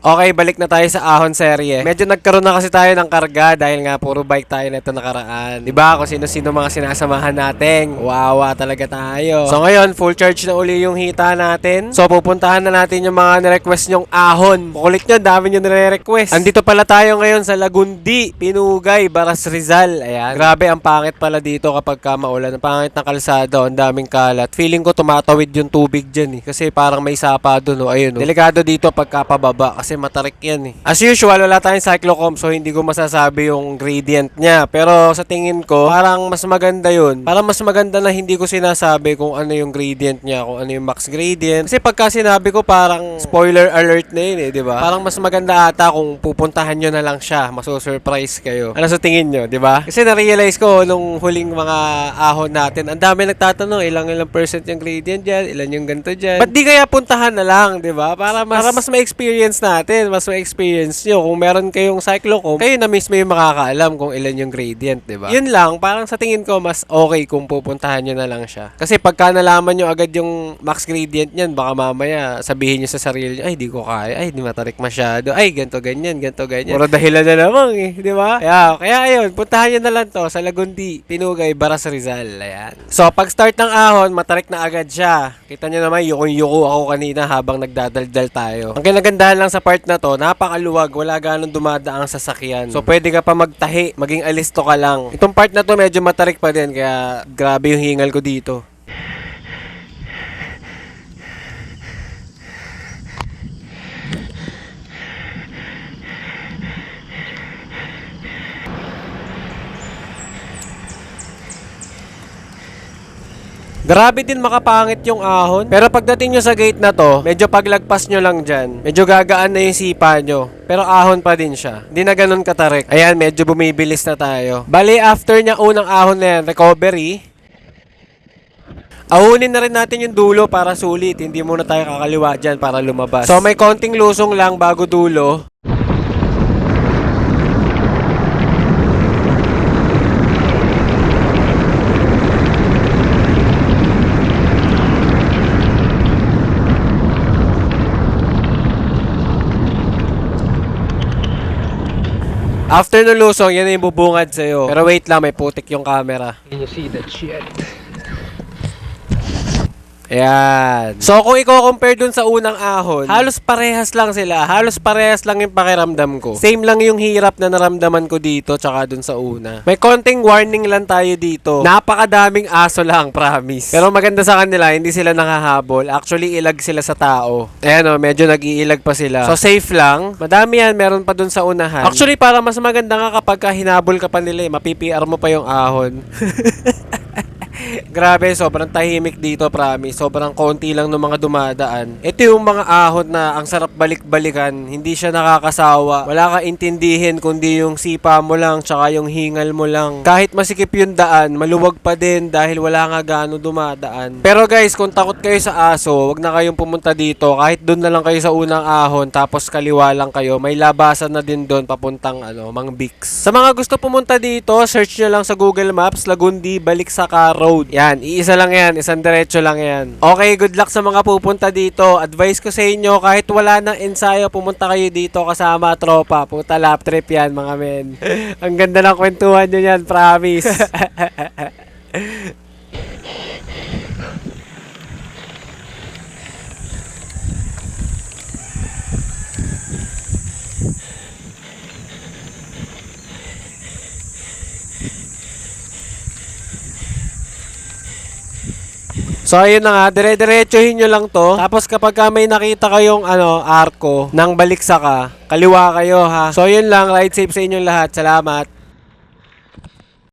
Okay, balik na tayo sa ahon serye. Medyo nagkaroon na kasi tayo ng karga dahil nga puro bike tayo na ito nakaraan. Diba? Kung sino-sino mga sinasamahan natin. Wawa talaga tayo. So ngayon, full charge na uli yung hita natin. So pupuntahan na natin yung mga nirequest nyong ahon. Kukulit nyo, dami nyo nire-request. Andito pala tayo ngayon sa Lagundi, Pinugay, Baras Rizal. Ayan. Grabe, ang pangit pala dito kapag maulan. Ang pangit ng kalsada, ang daming kalat. Feeling ko tumatawid yung tubig dyan eh. Kasi parang may sapa doon. Ayun. Delikado dito pagka pababa kasi matarik yan eh. As usual, wala tayong cyclocom so hindi ko masasabi yung gradient niya. Pero sa tingin ko, parang mas maganda yun. Parang mas maganda na hindi ko sinasabi kung ano yung gradient niya, kung ano yung max gradient. Kasi pagka sinabi ko parang spoiler alert na yun eh, di ba? Parang mas maganda ata kung pupuntahan nyo na lang siya. Maso-surprise kayo. Ano sa tingin nyo, di ba? Kasi na-realize ko nung huling mga ahon natin, ang dami nagtatanong, ilang percent yung gradient dyan, ilan yung ganito dyan. Ba't di kaya puntahan na lang, di ba? Para mas ma-experience natin, mas ma-experience nyo. Kung meron kayong cyclocom, kayo na mismo yung makakaalam kung ilan yung gradient, di ba? Yun lang, parang sa tingin ko mas okay kung pupuntahan nyo na lang siya. Kasi pagka nalaman nyo agad yung max gradient niyan, baka mamaya sabihin nyo sa sarili nyo, ay di ko kaya, ay di matarik masyado, ay ganto ganyan, ganto ganyan. Puro dahilan na naman eh, di ba? Kaya ayun, puntahan nyo na lang to sa Lagundi, Pinugay, Baras Rizal. Ayan. So pag start ng ahon, matarik na agad siya. Kita nyo naman, yuko ako kanina habang nagdadaldal tayo. Ang kinagandahan lang sa part na to, napakaluwag, wala ganong dumadaang sasakyan. So pwede ka pa magtahi, maging alisto ka lang. Itong part na to medyo matarik pa din, kaya grabe yung hingal ko dito. Grabe din makapangit yung ahon. Pero pagdating nyo sa gate na to, medyo paglagpas nyo lang dyan, medyo gagaan na yung sipa nyo. Pero ahon pa din siya. Hindi na ganun katarik. Ayan, medyo bumibilis na tayo. Bali, after niya unang ahon na yan, recovery, ahunin na rin natin yung dulo para sulit. Hindi muna tayo kakaliwa dyan para lumabas. So may konting lusong lang bago dulo. After ng lusong, yan na yung bubungad sa'yo. Pero wait lang, may putik yung camera. Can you see that shit? Ayan. So kung i-compare dun sa unang ahon, halos parehas lang sila. Halos parehas lang yung pakiramdam ko. Same lang yung hirap na naramdaman ko dito tsaka dun sa una. May konting warning lang tayo dito. Napakadaming aso lang, promise. Pero maganda sa kanila, hindi sila nakahabol. Actually, ilag sila sa tao. Ayan o, medyo nag-iilag pa sila. So safe lang. Madami yan, meron pa dun sa unahan. Actually, para mas maganda nga kapag hinabol ka pa nila, mapi-PR mo pa yung ahon. Grabe, sobrang tahimik dito, promise. Sobrang konti lang ng mga dumadaan. Ito yung mga ahon na ang sarap balik-balikan. Hindi siya nakakasawa. Wala ka intindihin kundi yung sipa mo lang tsaka yung hingal mo lang. Kahit masikip yung daan, maluwag pa din dahil wala nga gaano dumadaan. Pero guys, kung takot kayo sa aso, wag na kayong pumunta dito. Kahit doon na lang kayo sa unang ahon tapos kaliwa lang kayo. May labasan na din doon papuntang Mang Bix. Sa mga gusto pumunta dito, search nyo lang sa Google Maps, Lagundi, Baliksaka Road. Yan, iisa lang yan, isang diretso lang yan. Okay, good luck sa mga pupunta dito. Advice ko sa inyo, kahit wala nang ensayo, pumunta kayo dito kasama tropa. Puta lap trip yan, mga men. Ang ganda ng kwentuhan nyo yan, promise. So ayun na nga, dire-diretsuhin nyo lang to. Tapos kapag may nakita kayong arko ng Baliksaka, kaliwa kayo ha. So yun lang, ride safe sa inyong lahat. Salamat.